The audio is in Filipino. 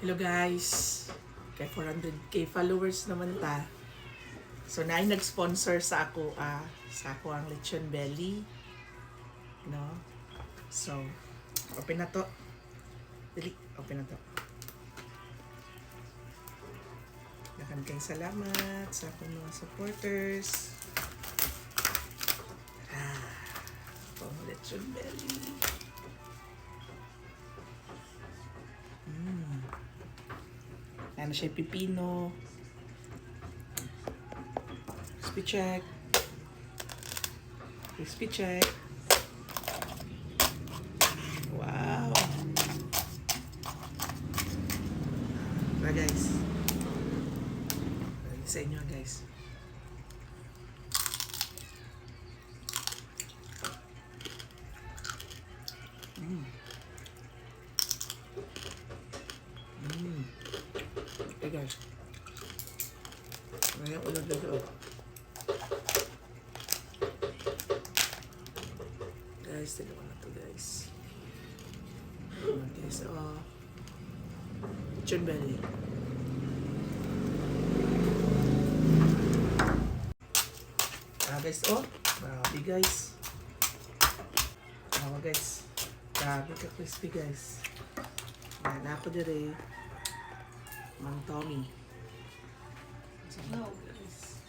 Hello guys, kay 400k followers naman ta. So naay nag-sponsor sa ako ang lechon belly, no? So open na to. Dili, open na to. Daghang kayong salamat sa akong mga supporters. Pang lechon belly. Ano siya, pipino, crispy check, wow. Guys, sa inyo guys. Okay guys, ngayon ulag na ito. Guys, tignan ko na ito guys. Guys, lechon belly. Guys, grabe guys. Guys, grabe ka crispy guys. Yan ako dire. Mang Tommy. No. Guys.